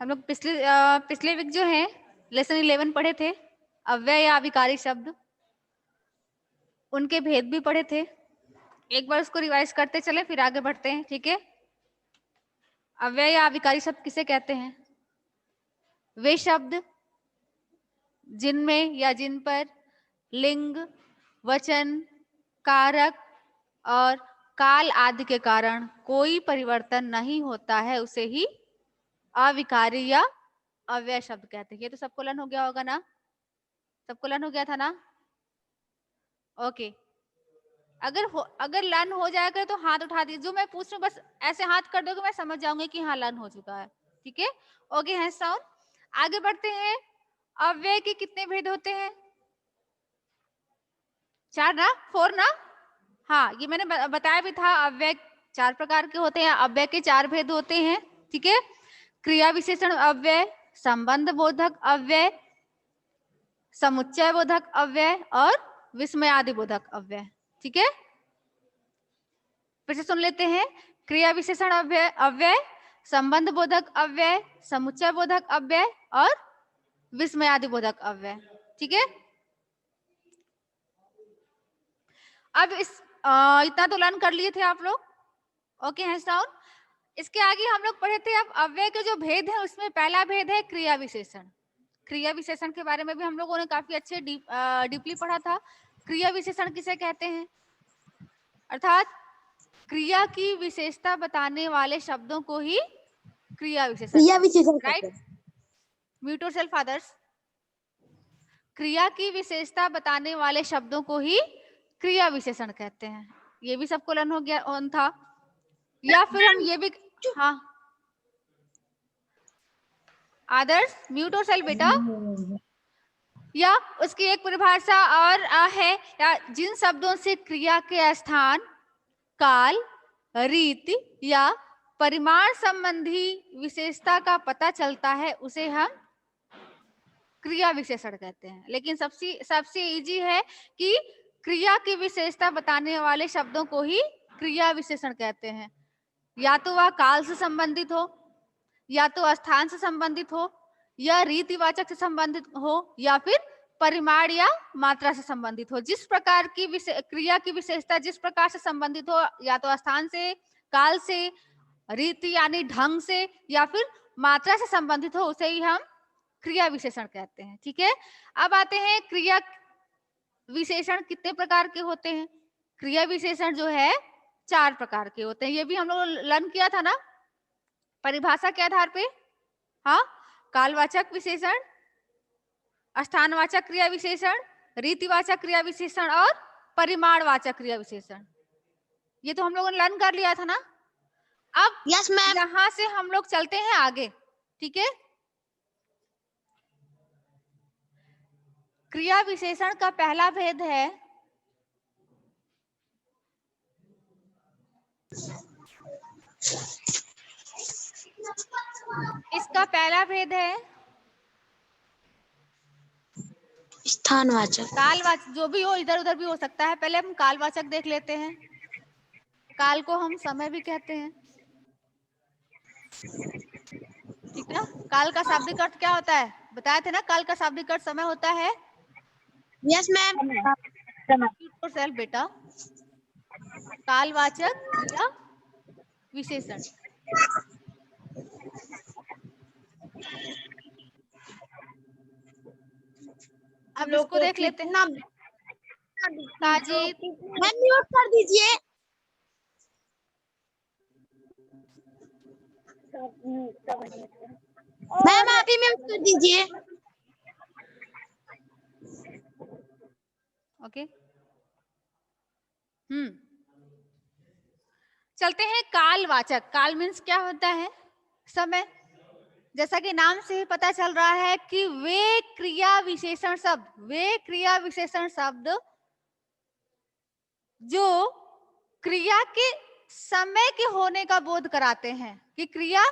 हम लोग पिछले वीक जो है लेसन 11 पढ़े थे, अव्यय या अविकारी शब्द, उनके भेद भी पढ़े थे। एक बार उसको रिवाइज करते चले फिर आगे बढ़ते हैं, ठीक है। अव्यय या अविकारी शब्द किसे कहते हैं? वे शब्द जिनमें या जिन पर लिंग, वचन, कारक और काल आदि के कारण कोई परिवर्तन नहीं होता है, उसे ही अविकारी या अव्यय शब्द कहते हैं। ये तो सबको लर्न हो गया होगा ना? सबको लर्न हो गया था ना? ओके। अगर लर्न हो जाएगा तो हाथ उठा दीजिए। जो मैं पूछ रही हूँ बस ऐसे हाथ कर दोगे, मैं समझ जाऊंगी कि हाँ लर्न हो चुका है, ठीक है। Okay, hands down. आगे बढ़ते हैं। अव्यय के कितने भेद होते हैं? 4 ना? 4 ना? हाँ, ये मैंने बताया भी था। अव्यय 4 प्रकार के होते हैं। अव्यय के 4 भेद होते हैं, ठीक है। क्रिया विशेषण अव्यय, संबंध बोधक अव्यय, समुच्चय बोधक अव्यय और विस्मयादि बोधक अव्यय, ठीक है। फिर से सुन लेते हैं। क्रिया विशेषण अव्यय, संबंध बोधक अव्यय, समुच्चय बोधक अव्यय और विस्मयादि बोधक अव्यय, ठीक है। अब इतना तो लर्न कर लिए थे आप लोग। Okay, hands down. इसके आगे हम लोग पढ़े थे अब अव्यय के जो भेद है, उसमें पहला भेद है क्रिया विशेषण। क्रिया विशेषण के बारे में भी हम लोगों ने काफी अच्छे डीपली पढ़ा था। क्रिया विशेषण किसे कहते हैं? अर्थात क्रिया की विशेषता बताने वाले शब्दों को ही क्रिया विशेषण कहते हैं, राइट? Mute yourself fathers. क्रिया की विशेषता बताने वाले शब्दों को ही क्रिया विशेषण कहते हैं। ये भी सबको लर्न हो गया ऑन था। या फिर हम ये भी, हाँ आदर्श म्यूट योरसेल्फ बेटा। या उसकी एक परिभाषा और है, या जिन शब्दों से क्रिया के स्थान, काल, रीति या परिमाण संबंधी विशेषता का पता चलता है, उसे हम क्रिया विशेषण कहते हैं। लेकिन सबसे इजी है कि क्रिया की विशेषता बताने वाले शब्दों को ही क्रिया विशेषण कहते हैं। या तो वह काल से संबंधित हो, या तो स्थान से संबंधित हो, या रीतिवाचक से संबंधित हो, या फिर परिमाण या मात्रा से संबंधित हो। जिस प्रकार की क्रिया की विशेषता जिस प्रकार से संबंधित हो, या तो स्थान से, काल से, रीति यानी ढंग से, या फिर मात्रा से संबंधित हो, उसे ही हम क्रिया विशेषण कहते हैं, ठीक है। अब आते हैं क्रिया विशेषण कितने प्रकार के होते हैं। क्रिया विशेषण जो है 4 प्रकार के होते हैं। ये भी हम लोग लर्न किया था ना परिभाषा के आधार पे। हाँ, कालवाचक विशेषण, स्थानवाचक क्रिया विशेषण, रीतिवाचक क्रिया विशेषण और परिमाणवाचक क्रिया विशेषण। ये तो हम लोगों ने लर्न कर लिया था ना। अब यस मैम। यहां से हम लोग चलते हैं आगे, ठीक है। क्रिया विशेषण का पहला भेद है इसका पहला भेद है स्थानवाचक। कालवाचक। जो भी हो, इधर उधर भी हो सकता है। पहले हम कालवाचक देख लेते हैं। काल को हम समय भी कहते हैं, ठीक ना। काल का शाब्दिक अर्थ क्या होता है? बताए थे ना, काल का शाब्दिक अर्थ समय होता है। Yes ma'am. सेल्फ बेटा। कालवाचक क्रिया विशेषण। अब इसको देख लेते हैं। साजिद मैम म्यूट कर दीजिए। मैम आप ही म्यूट कर दीजिए। ओके। चलते हैं कालवाचक। काल मीन्स क्या होता है? समय। जैसा कि नाम से ही पता चल रहा है कि वे क्रिया विशेषण शब्द जो क्रिया के समय के होने का बोध कराते हैं, कि क्रिया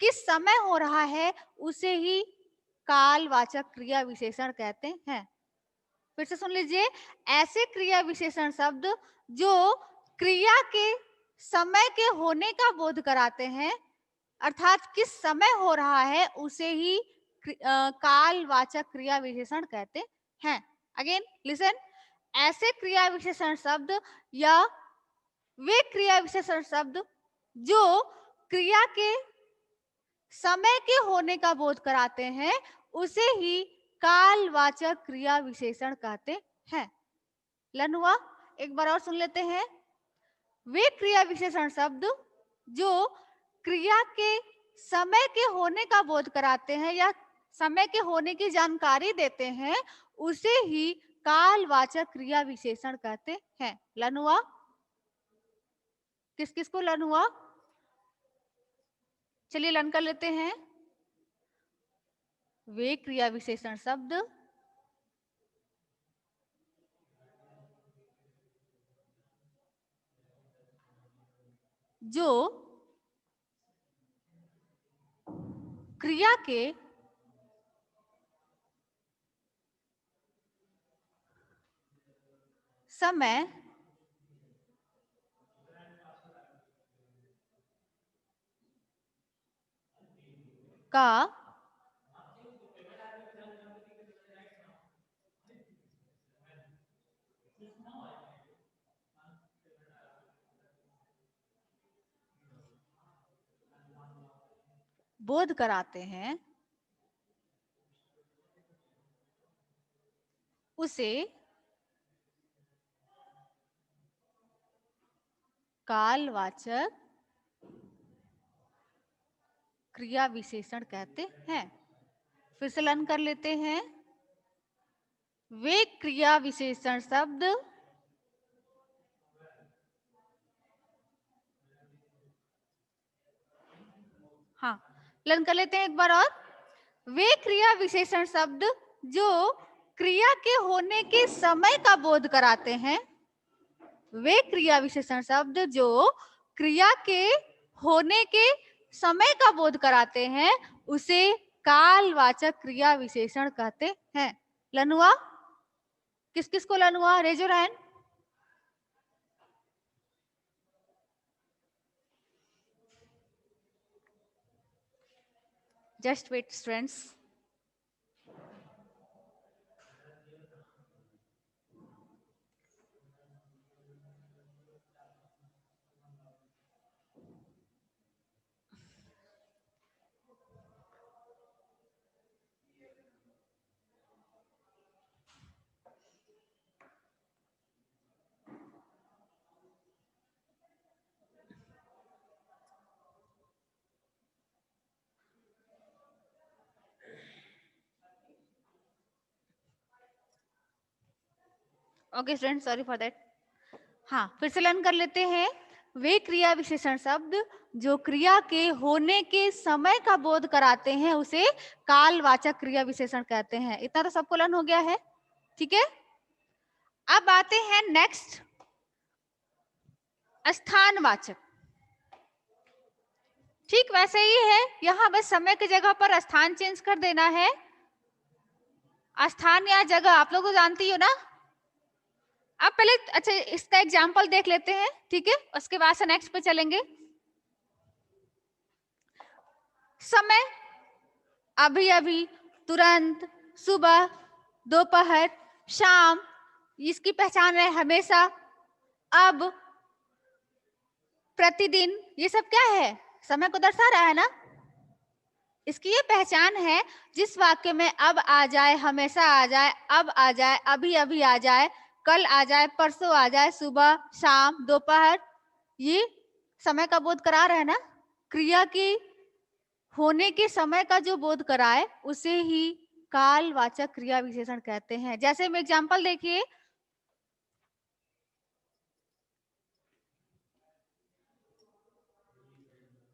किस समय हो रहा है, उसे ही कालवाचक क्रिया विशेषण कहते हैं। फिर से सुन लीजिए। ऐसे क्रिया विशेषण शब्द जो क्रिया के समय के होने का बोध कराते हैं, अर्थात किस समय हो रहा है उसे ही कालवाचक क्रिया विशेषण कहते हैं। अगेन लिसन, ऐसे क्रिया विशेषण शब्द या वे क्रिया विशेषण शब्द जो क्रिया के समय के होने का बोध कराते हैं उसे ही कालवाचक क्रिया विशेषण कहते हैं। लन हुआ? एक बार और सुन लेते हैं। वे क्रिया विशेषण शब्द जो क्रिया के समय के होने का बोध कराते हैं या समय के होने की जानकारी देते हैं उसे ही कालवाचक क्रिया विशेषण कहते हैं। लन हुआ? किस किस को लन हुआ? चलिए लन कर लेते हैं। वे क्रिया विशेषण शब्द जो क्रिया के समय का बोध कराते हैं उसे कालवाचक क्रिया विशेषण कहते हैं। फिर से लर्न कर लेते हैं। वे क्रिया विशेषण शब्द हाँ लर्न कर लेते हैं एक बार और। वे क्रिया विशेषण शब्द जो क्रिया के होने के समय का बोध कराते हैं। वे क्रिया विशेषण शब्द जो क्रिया के होने के समय का बोध कराते हैं उसे कालवाचक क्रिया विशेषण कहते हैं। लन हुआ? किस किस को लन हुआ? Raise your hand. Just wait students. Okay student, sorry for that. हाँ फिर से लर्न कर लेते हैं। वे क्रिया विशेषण शब्द जो क्रिया के होने के समय का बोध कराते हैं उसे कालवाचक क्रिया विशेषण कहते हैं। इतना तो सबको लर्न हो गया है, ठीक है। अब आते हैं नेक्स्ट, स्थानवाचक। ठीक वैसे ही है, यहां बस समय की जगह पर स्थान चेंज कर देना है। स्थान या जगह आप लोग तो जानती हो ना। अब पहले अच्छा इसका एग्जाम्पल देख लेते हैं, ठीक है, उसके बाद से नेक्स्ट पे चलेंगे। समय, अभी अभी, तुरंत, सुबह, दोपहर, शाम, इसकी पहचान है हमेशा, अब, प्रतिदिन, ये सब क्या है? समय को दर्शा रहा है ना। इसकी ये पहचान है जिस वाक्य में अब आ जाए, हमेशा आ जाए, अब आ जाए, अभी अभी आ जाए, कल आ जाए, परसों आ जाए, सुबह, शाम, दोपहर, ये समय का बोध करा रहा है ना। क्रिया की होने के समय का जो बोध कराए उसे ही कालवाचक क्रिया विशेषण कहते हैं। जैसे में एग्जांपल देखिए,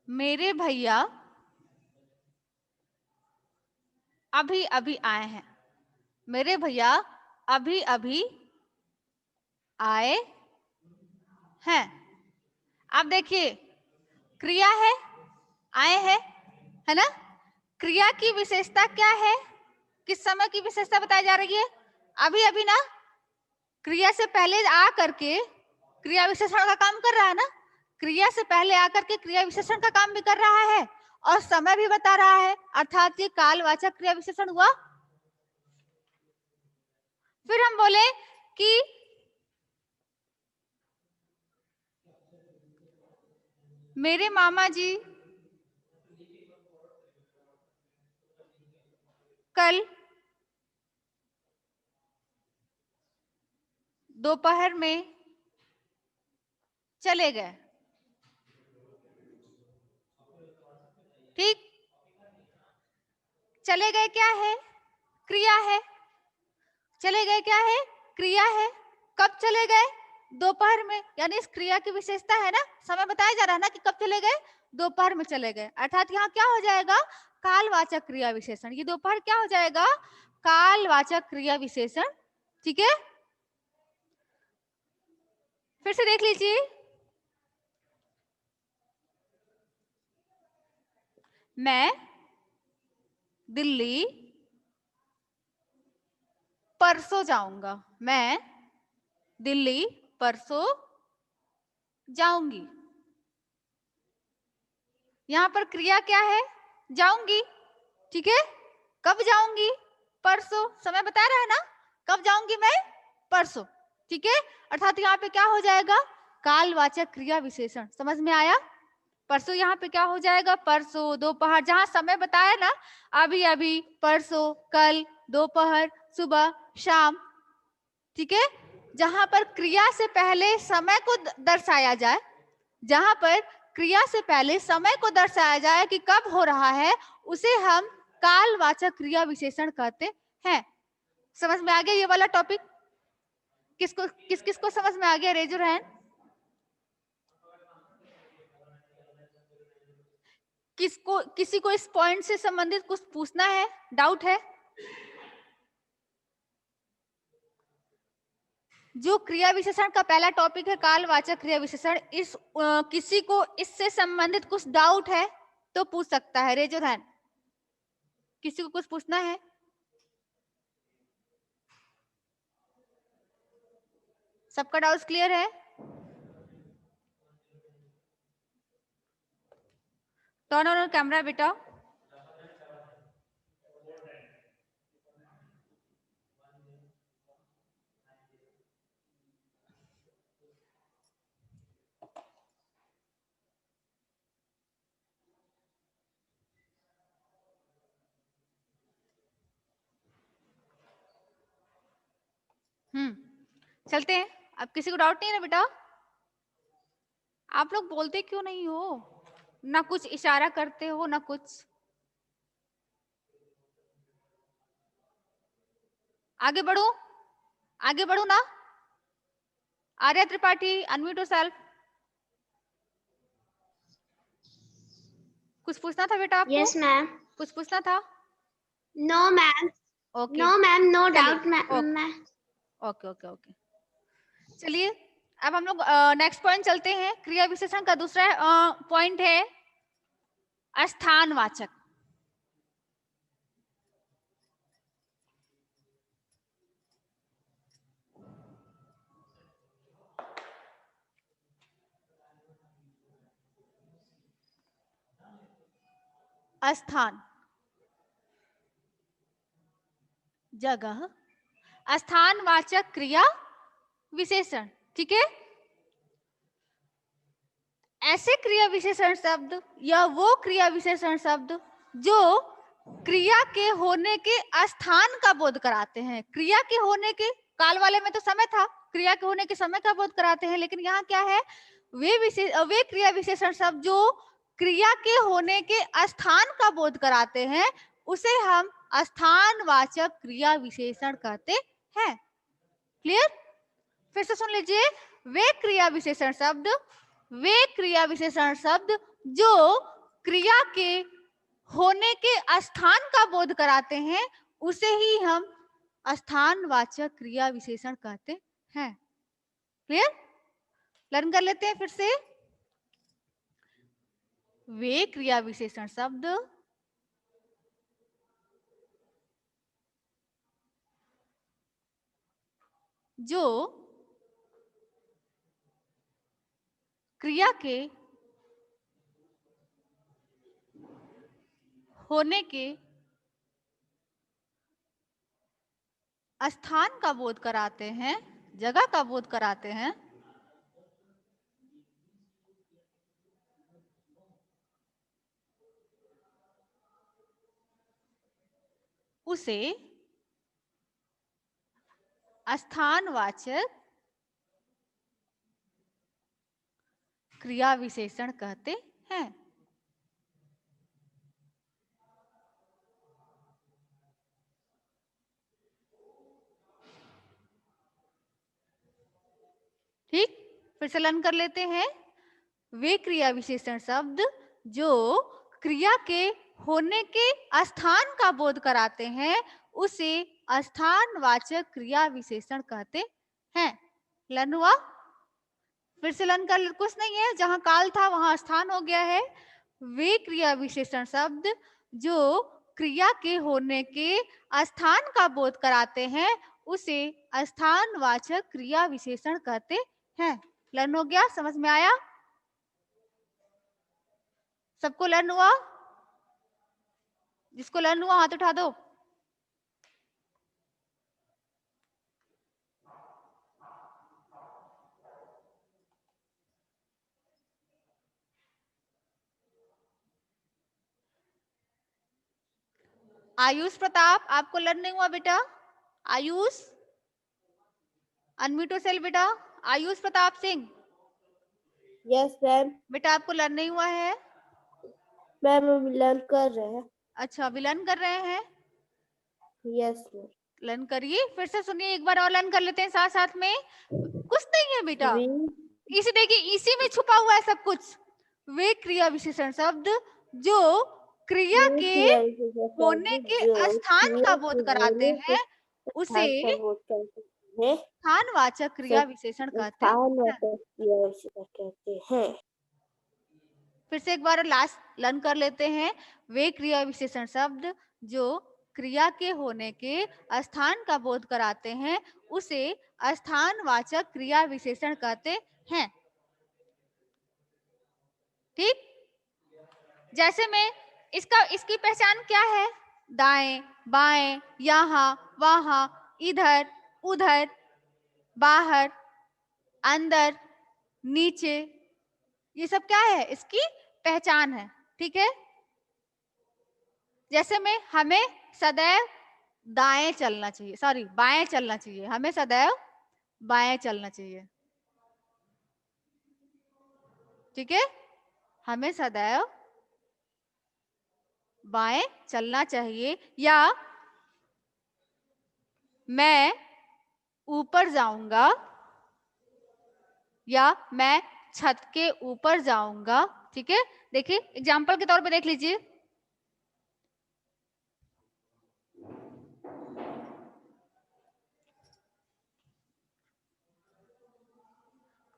मेरे भैया अभी अभी आए हैं। मेरे भैया अभी अभी आए हैं। अब देखिए, क्रिया है, आए हैं, है ना। क्रिया की विशेषता क्या है? किस समय की विशेषता बताई जा रही है? अभी अभी ना। क्रिया से पहले आ करके क्रिया विशेषण का काम कर रहा है ना। क्रिया से पहले आकर के क्रिया विशेषण का काम भी कर रहा है और समय भी बता रहा है, अर्थात ये कालवाचक क्रिया विशेषण हुआ। फिर हम बोले कि मेरे मामा जी कल दोपहर में चले गए। ठीक, चले गए क्या है? क्रिया है। चले गए क्या है? क्रिया है। कब चले गए? दोपहर में, यानी इस क्रिया की विशेषता है ना, समय बताया जा रहा है ना कि कब चले गए? दोपहर में चले गए, अर्थात यहाँ क्या हो जाएगा? कालवाचक क्रिया विशेषण। ये दोपहर क्या हो जाएगा? कालवाचक क्रिया विशेषण। ठीक है, फिर से देख लीजिए। मैं दिल्ली परसों जाऊंगा। मैं दिल्ली परसों जाऊंगी। यहां पर क्रिया क्या है? जाऊंगी। ठीक है, कब जाऊंगी? परसों। समय बता रहा है ना, कब जाऊंगी मैं? परसों। ठीक है, अर्थात यहाँ पे क्या हो जाएगा? कालवाचक क्रिया विशेषण। समझ में आया? परसों यहाँ पे क्या हो जाएगा? परसों, दोपहर, जहां समय बताया ना, अभी अभी, परसों, कल, दोपहर, सुबह, शाम। ठीक है, जहां पर क्रिया से पहले समय को दर्शाया जाए, जहां पर क्रिया से पहले समय को दर्शाया जाए कि कब हो रहा है, उसे हम कालवाचक क्रिया विशेषण कहते हैं। समझ में आ गया ये वाला टॉपिक? किस किस को समझ में आ गया? Raise your hand. किसको, किसी को इस पॉइंट से संबंधित कुछ पूछना है, डाउट है? जो क्रिया विशेषण का पहला टॉपिक है कालवाचक क्रिया विशेषण, इस किसी को इससे संबंधित कुछ डाउट है तो पूछ सकता है, रेज योर हैंड। किसी को कुछ पूछना है? सबका डाउट क्लियर है? टर्न ऑन कैमरा बेटा। चलते हैं। अब किसी को डाउट नहीं है ना बेटा? आप लोग बोलते क्यों नहीं हो? ना कुछ इशारा करते हो ना कुछ। आगे बढ़ो, आगे बढ़ो ना। Arya Tripathi, unmute yourself. कुछ पूछना था बेटा आपको? Yes ma'am. कुछ पूछना था? No ma'am. Okay, no ma'am, no चलिए। Doubt ma'am. Okay okay okay, चलिए अब हम लोग नेक्स्ट पॉइंट चलते हैं। क्रिया विशेषण का दूसरा पॉइंट है स्थानवाचक। स्थान, जगह, स्थानवाचक क्रिया विशेषण। ठीक है, ऐसे क्रिया विशेषण शब्द या वो क्रिया विशेषण शब्द जो क्रिया के होने के स्थान का बोध कराते हैं। क्रिया के होने के, काल वाले में तो समय था, क्रिया के होने के समय का बोध कराते हैं, लेकिन यहाँ क्या है? वे क्रिया विशेषण शब्द जो क्रिया के होने के स्थान का बोध कराते हैं, उसे हम स्थानवाचक क्रिया विशेषण कहते हैं। क्लियर? फिर से सुन लीजिए। वे क्रिया विशेषण शब्द, वे क्रिया विशेषण शब्द जो क्रिया के होने के स्थान का बोध कराते हैं, उसे ही हम स्थानवाचक क्रिया विशेषण कहते हैं। क्लियर? लर्न कर लेते हैं फिर से। वे क्रिया विशेषण शब्द जो क्रिया के होने के स्थान का बोध कराते हैं, जगह का बोध कराते हैं, उसे स्थानवाचक क्रिया विशेषण कहते हैं। ठीक, फिर से लर्न कर लेते हैं। वे क्रिया विशेषण शब्द जो क्रिया के होने के स्थान का बोध कराते हैं उसे स्थानवाचक क्रिया विशेषण कहते हैं। लर्न हुआ? फिर से लर्न कर, कुछ नहीं है, जहां काल था वहां स्थान हो गया है। वे क्रिया विशेषण शब्द जो क्रिया के होने के स्थान का बोध कराते हैं उसे स्थानवाचक क्रिया विशेषण कहते हैं। लर्न हो गया? समझ में आया? सबको लर्न हुआ? जिसको लर्न हुआ हाथ उठा दो। आयुष प्रताप, आपको लर्न नहीं हुआ बेटा? आयुष, अनम्यूट योरसेल्फ बेटा। Ayush Pratap Singh, yes ma'am. बेटा आपको लर्न नहीं हुआ है? मैम हम लर्न कर रहे हैं। अच्छा, अभी लर्न कर रहे हैं? Yes ma'am. लर्न करिए, फिर से सुनिए, एक बार और लर्न कर लेते हैं साथ साथ में। कुछ नहीं है बेटा, इसे देखिए, इसी में छुपा हुआ है सब कुछ। वे क्रिया विशेषण शब्द जो क्रिया के होने के स्थान का बोध कराते हैं उसे स्थानवाचक क्रिया विशेषण कहते हैं। फिर से एक बार लास्ट लर्न कर लेते हैं। वे क्रिया विशेषण शब्द जो क्रिया के होने के स्थान का बोध कराते हैं उसे स्थानवाचक क्रिया विशेषण कहते हैं। ठीक, जैसे में इसकी पहचान क्या है? दाएं, बाएं, यहाँ, वहां, इधर, उधर, बाहर, अंदर, नीचे, ये सब क्या है? इसकी पहचान है। ठीक है, जैसे में हमें सदैव दाएं चलना चाहिए, सॉरी बाएं चलना चाहिए, हमें सदैव बाएं चलना चाहिए। ठीक है, हमें सदैव बाएं चलना चाहिए। या मैं ऊपर जाऊंगा या मैं छत के ऊपर जाऊंगा। ठीक है, देखिए एग्जाम्पल के तौर पे देख लीजिए।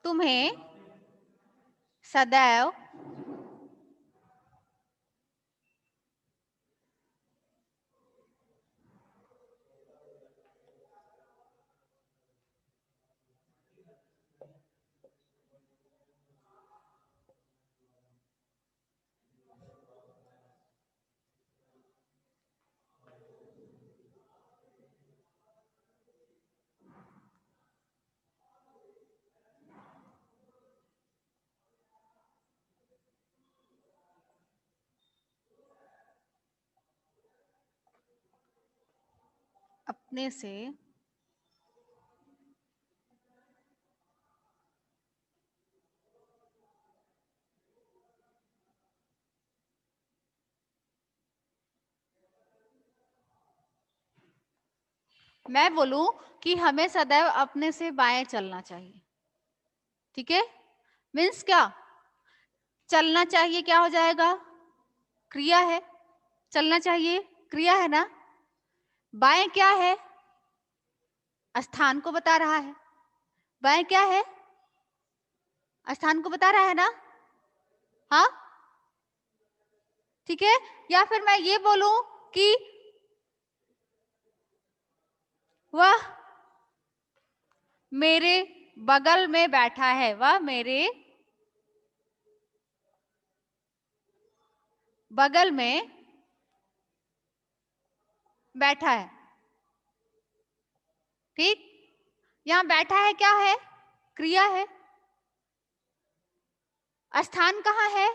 तुम्हें सदैव अपने से मैं बोलूं कि हमें सदैव अपने से बाएं चलना चाहिए। ठीक है, मीन्स क्या? चलना चाहिए क्या हो जाएगा? क्रिया है, चलना चाहिए क्रिया है ना। बाएं क्या है? स्थान को बता रहा है। बाएं क्या है? स्थान को बता रहा है ना। हाँ, ठीक है, या फिर मैं ये बोलूं कि वह मेरे बगल में बैठा है, वह मेरे बगल में बैठा है। ठीक, यहां बैठा है क्या है? क्रिया है। स्थान कहाँ है?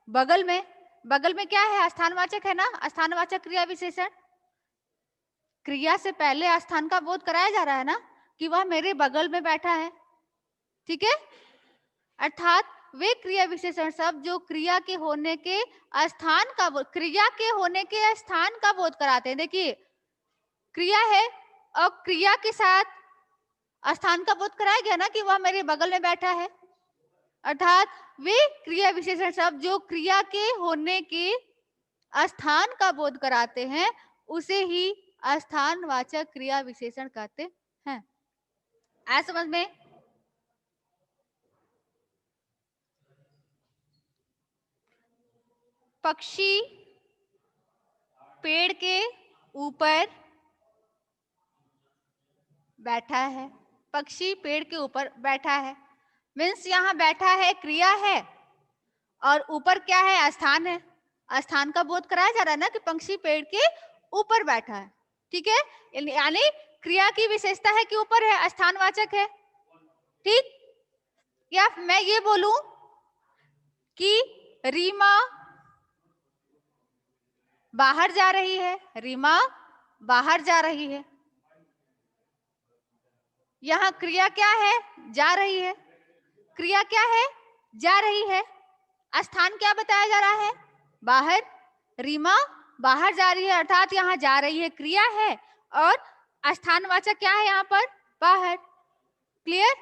बगल में। बगल में क्या है? स्थानवाचक है ना, स्थानवाचक क्रिया विशेषण। क्रिया से पहले स्थान का बोध कराया जा रहा है ना, कि वह मेरे बगल में बैठा है। ठीक है, अर्थात वे क्रिया विशेषण शब्द जो क्रिया के होने के स्थान का क्रिया के होने के स्थान का बोध कराते हैं। देखिए, क्रिया है और क्रिया के साथ स्थान का बोध कराया गया ना, कि वह मेरे बगल में बैठा है। अर्थात वे क्रिया विशेषण शब्द जो क्रिया के होने के स्थान का बोध कराते हैं, उसे ही स्थानवाचक क्रिया विशेषण कहते हैं। आया समझ में? पक्षी पेड़ के ऊपर बैठा है। पक्षी पेड़ के ऊपर बैठा है मीन्स यहाँ बैठा है क्रिया है, और ऊपर क्या है? स्थान है। स्थान का बोध कराया जा रहा है ना, कि पक्षी पेड़ के ऊपर बैठा है। ठीक है, यानी क्रिया की विशेषता है कि ऊपर है, स्थानवाचक है। ठीक, या मैं ये बोलूं कि रीमा बाहर जा रही है। रीमा बाहर जा रही है। यहाँ क्रिया क्या है? जा रही है। क्रिया क्या है? जा रही है। स्थान क्या बताया जा रहा है? बाहर। रीमा बाहर जा रही है, अर्थात यहाँ जा रही है क्रिया है, और स्थानवाचक क्या है यहाँ पर? बाहर। क्लियर?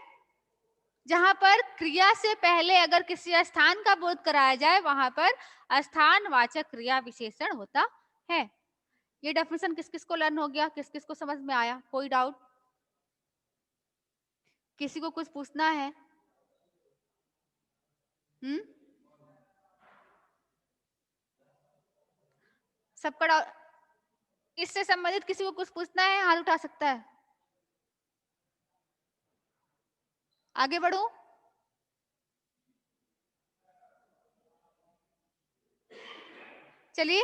जहां पर क्रिया से पहले अगर किसी स्थान का बोध कराया जाए, वहां पर स्थानवाचक क्रिया विशेषण होता है। ये डेफिनेशन किस किस को लर्न हो गया? किस किस को समझ में आया? कोई डाउट? किसी को कुछ पूछना है? सबका डाउट? इससे संबंधित किसी को कुछ पूछना है? हाथ उठा सकता है। आगे बढ़ूं? चलिए,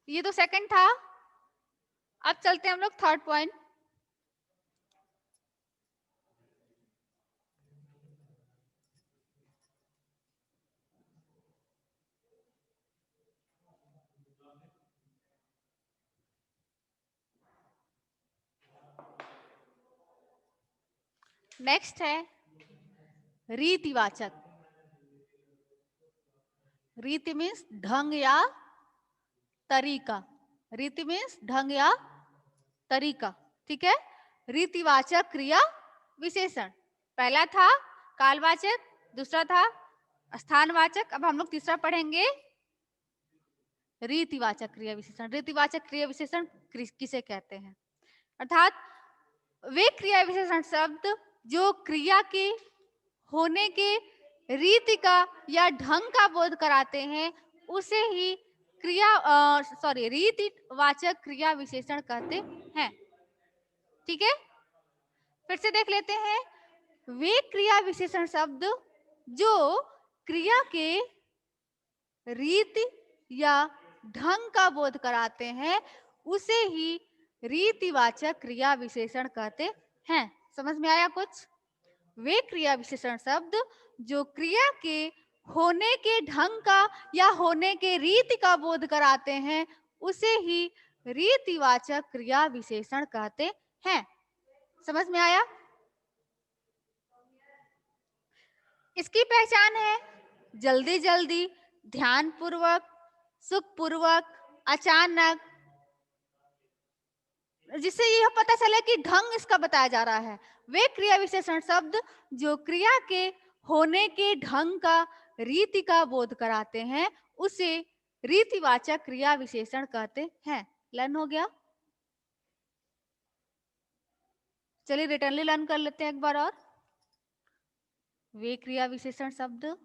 ये तो सेकंड था। अब चलते हैं हम लोग थर्ड पॉइंट। नेक्स्ट है रीतिवाचक। रीति मीन्स ढंग या तरीका। रीति मीन्स ढंग या तरीका। ठीक है, रीतिवाचक क्रिया विशेषण। पहला था कालवाचक, दूसरा था स्थानवाचक, अब हम लोग तीसरा पढ़ेंगे रीतिवाचक क्रिया विशेषण। रीतिवाचक क्रिया विशेषण किसे कहते हैं? अर्थात वे क्रिया विशेषण शब्द जो क्रिया के होने के रीति का या ढंग का बोध कराते हैं, उसे ही रीतिवाचक क्रिया विशेषण कहते हैं। ठीक है, फिर से देख लेते हैं। वे क्रिया विशेषण शब्द जो क्रिया के रीति या ढंग का बोध कराते हैं, उसे ही रीतिवाचक क्रिया विशेषण कहते हैं। समझ में आया कुछ? वे क्रिया विशेषण शब्द जो क्रिया के होने के ढंग का या होने के रीति का बोध कराते हैं, उसे ही रीतिवाचक क्रिया विशेषण कहते हैं। समझ में आया? इसकी पहचान है जल्दी जल्दी, ध्यानपूर्वक, सुखपूर्वक, अचानक, जिससे यह पता चले कि ढंग इसका बताया जा रहा है। वे क्रिया विशेषण शब्द जो क्रिया के होने के ढंग का, रीति का बोध कराते हैं, उसे रीतिवाचक क्रिया विशेषण कहते हैं। लर्न हो गया? चलिए रिटर्नली लर्न कर लेते हैं एक बार और। वे क्रिया विशेषण शब्द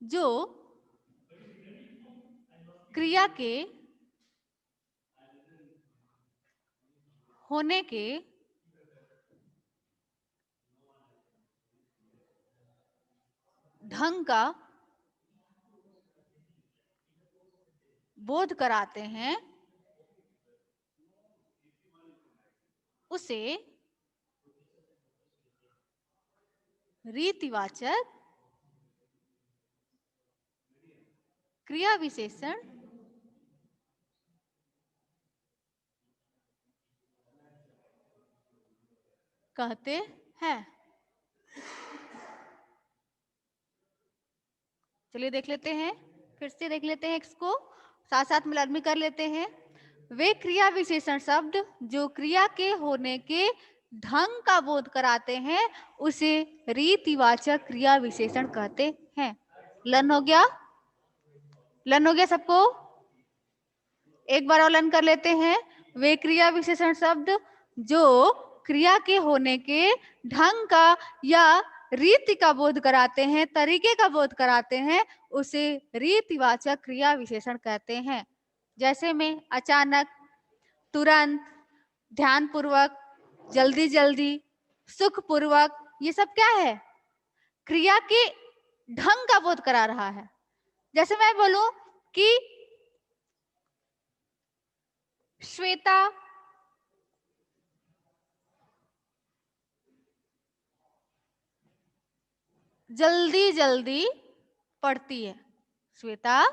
जो क्रिया के होने के ढंग का बोध कराते हैं उसे रीतिवाचक क्रिया विशेषण कहते हैं। चलिए देख लेते हैं, फिर से देख लेते हैं इसको, साथ साथ में लर्न भी कर लेते हैं। वे क्रिया विशेषण शब्द जो क्रिया के होने के ढंग का बोध कराते हैं उसे रीतिवाचक क्रिया विशेषण कहते हैं। लर्न हो गया? लर्न हो गया सबको? एक बार और लर्न कर लेते हैं। वे क्रिया विशेषण शब्द जो क्रिया के होने के ढंग का या रीति का बोध कराते हैं, तरीके का बोध कराते हैं, उसे रीतिवाचक क्रिया विशेषण कहते हैं। जैसे में अचानक, तुरंत, ध्यानपूर्वक, जल्दी जल्दी, सुखपूर्वक, ये सब क्या है? क्रिया के ढंग का बोध करा रहा है। जैसे मैं बोलूं कि श्वेता जल्दी जल्दी पढ़ती है। श्वेता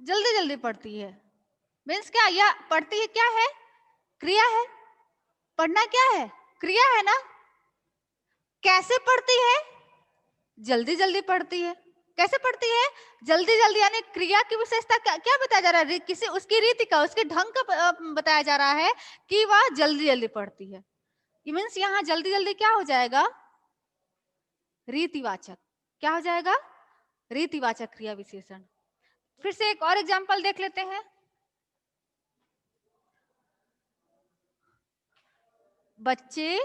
जल्दी जल्दी पढ़ती है मीन्स क्या? यह पढ़ती है क्या है? क्रिया है। पढ़ना क्या है? क्रिया है ना। कैसे पढ़ती है? जल्दी जल्दी पढ़ती है। कैसे पढ़ती है? जल्दी जल्दी, यानी क्रिया की विशेषता क्या बताया जा रहा है? किसी उसकी रीति का, उसके ढंग का बताया जा रहा है कि वह जल्दी जल्दी पढ़ती है। मीन्स यहाँ जल्दी जल्दी क्या हो जाएगा? रीतिवाचक। क्या हो जाएगा? रीतिवाचक क्रिया विशेषण। फिर से एक और एग्जांपल देख लेते हैं। बच्चे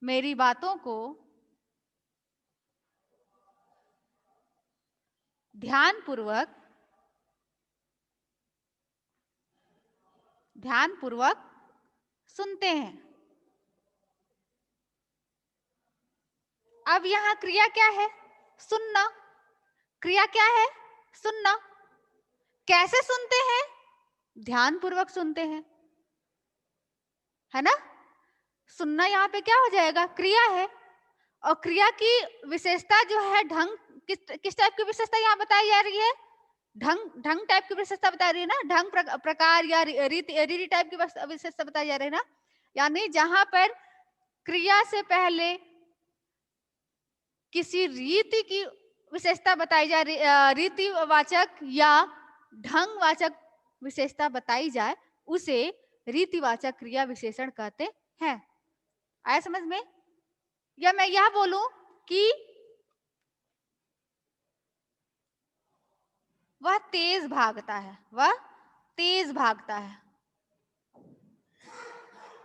मेरी बातों को ध्यानपूर्वक सुनते हैं। अब यहाँ क्रिया क्या है? सुनना। क्रिया क्या है? सुनना। कैसे सुनते हैं? ध्यानपूर्वक सुनते हैं, है ना। सुनना यहाँ पे क्या हो जाएगा? क्रिया है। और क्रिया की विशेषता जो है ढंग, किस टाइप की विशेषता यहाँ बताई जा रही है? ढंग टाइप की विशेषता बता रही है ना। ढंग प्रकार या रीति टाइप की विशेषता बताई जा रही है ना। यानी जहां पर क्रिया से पहले किसी रीति की विशेषता बताई जा रही, रीतिवाचक या ढंगवाचक विशेषता बताई जाए, उसे रीतिवाचक क्रिया विशेषण कहते हैं। आया समझ में? या मैं यह बोलूं कि वह तेज भागता है, वह तेज भागता है।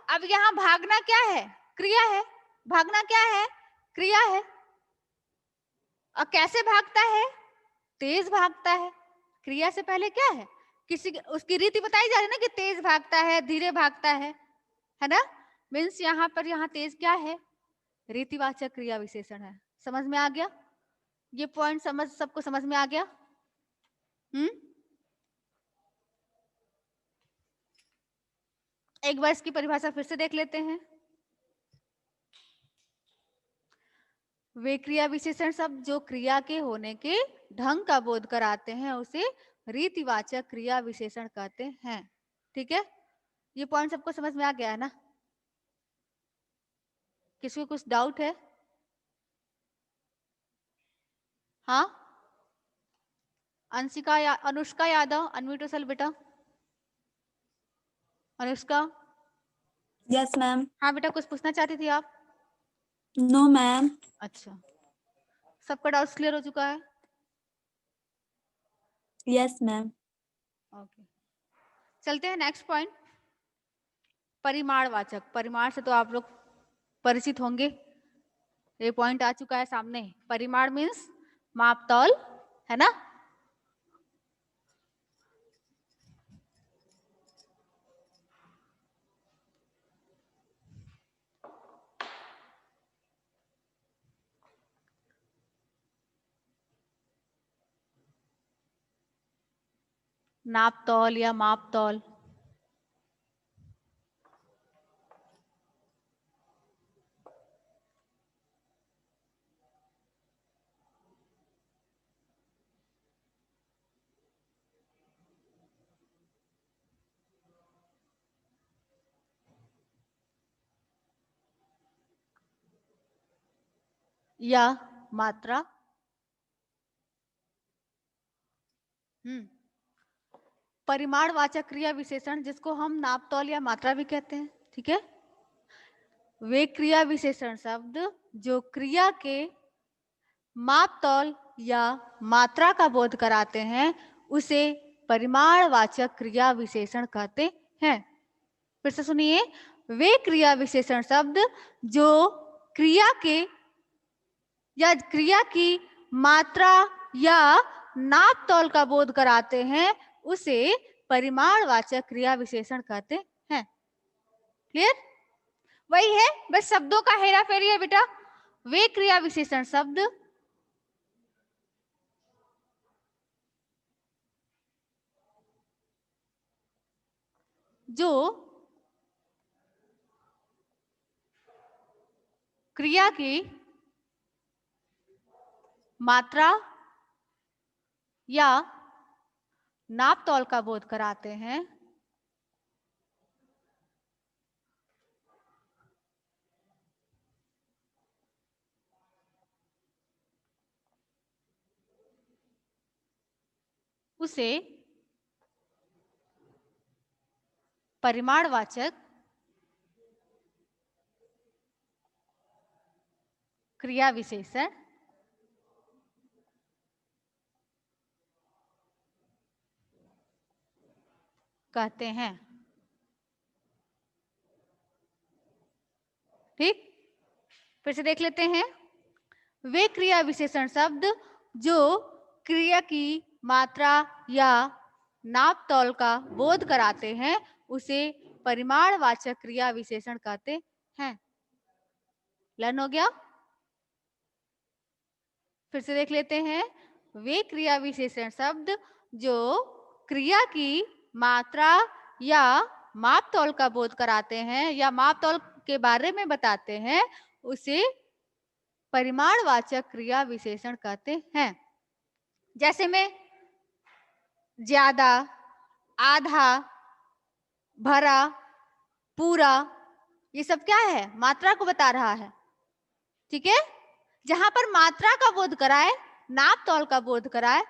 अब यहां भागना क्या है? क्रिया है। भागना क्या है? क्रिया है। और कैसे भागता है? तेज भागता है। क्रिया से पहले क्या है? किसी उसकी रीति बताई जा रही है ना कि तेज भागता है, धीरे भागता है ना। मीन्स यहाँ पर यहाँ तेज क्या है? रीतिवाचक क्रिया विशेषण है। समझ में आ गया? ये पॉइंट सबको समझ में आ गया? एक बार इसकी परिभाषा फिर से देख लेते हैं। वे क्रिया विशेषण शब्द जो क्रिया के होने के ढंग का बोध कराते हैं उसे रीतिवाचक क्रिया विशेषण कहते हैं। ठीक है, ये पॉइंट सबको समझ में आ गया है ना? किसी को कुछ डाउट है? हाँ, अंशिका या अनुष्का यादव, अनम्यूट योरसेल्फ बेटा। अनुष्का? Yes ma'am. हाँ बेटा, कुछ पूछना चाहती थी आप? No ma'am. अच्छा, सबका डाउट क्लियर हो चुका है? Yes ma'am. ओके, चलते हैं नेक्स्ट पॉइंट। परिमाणवाचक। परिमाण से तो आप लोग परिचित होंगे, ये पॉइंट आ चुका है सामने। परिमाण मीन्स मापतौल, है ना। नाप तौल या माप तौल। या मात्रा। परिमाणवाचक क्रिया विशेषण जिसको हम नाप तौल या मात्रा भी कहते हैं, ठीक है। वे क्रिया विशेषण शब्द जो क्रिया के माप तौल या मात्रा का बोध कराते हैं उसे परिमाणवाचक क्रिया विशेषण कहते हैं। फिर से सुनिए, वे क्रिया विशेषण शब्द जो क्रिया के या क्रिया की मात्रा या नाप तौल का बोध कराते हैं उसे परिमाणवाचक क्रिया विशेषण कहते हैं। क्लियर? वही है, बस शब्दों का हेरा फेरी है बेटा। वे क्रिया विशेषण शब्द जो क्रिया की मात्रा या नाप तौल का बोध कराते हैं उसे परिमाणवाचक क्रिया विशेषण कहते हैं। ठीक, फिर से देख लेते हैं। वे क्रिया विशेषण शब्द जो क्रिया की मात्रा या नाप तौल का बोध कराते हैं उसे परिमाणवाचक क्रिया विशेषण कहते हैं। लर्न हो गया? फिर से देख लेते हैं। वे क्रिया विशेषण शब्द जो क्रिया की मात्रा या माप तौल का बोध कराते हैं या माप तौल के बारे में बताते हैं उसे परिमाणवाचक क्रिया विशेषण कहते हैं। जैसे में ज्यादा, आधा, भरा, पूरा, ये सब क्या है? मात्रा को बता रहा है। ठीक है, जहां पर मात्रा का बोध कराए, नाप तौल का बोध कराए,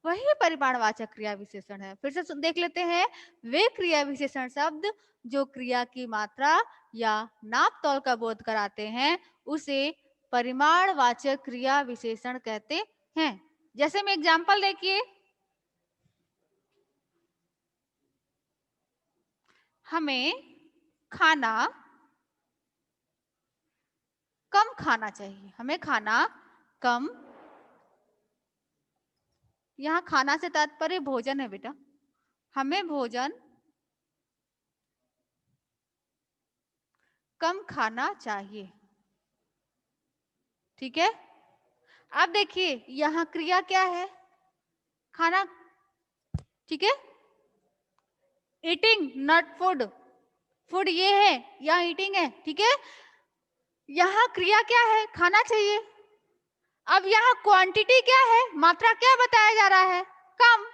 वही परिमाणवाचक क्रिया विशेषण है। फिर से देख लेते हैं। वे क्रिया विशेषण शब्द जो क्रिया की मात्रा या नाप तौल का बोध कराते हैं उसे परिमाणवाचक क्रिया विशेषण कहते हैं। जैसे में एग्जाम्पल देखिए, हमें खाना कम खाना चाहिए। हमें खाना कम, यहाँ खाना से तात्पर्य भोजन है बेटा। हमें भोजन कम खाना चाहिए। ठीक है, अब देखिए यहाँ क्रिया क्या है? खाना। ठीक है, ईटिंग नॉट फूड। फूड ये है, यहाँ ईटिंग है। ठीक है, यहाँ क्रिया क्या है? खाना चाहिए। अब यहाँ क्वांटिटी क्या है? मात्रा क्या बताया जा रहा है? कम।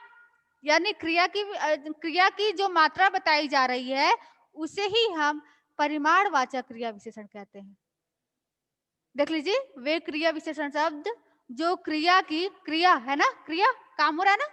यानी क्रिया की जो मात्रा बताई जा रही है उसे ही हम परिमाणवाचक क्रिया विशेषण कहते हैं। देख लीजिए, वे क्रिया विशेषण शब्द जो क्रिया की, क्रिया है ना, क्रिया काम हो रहा है ना,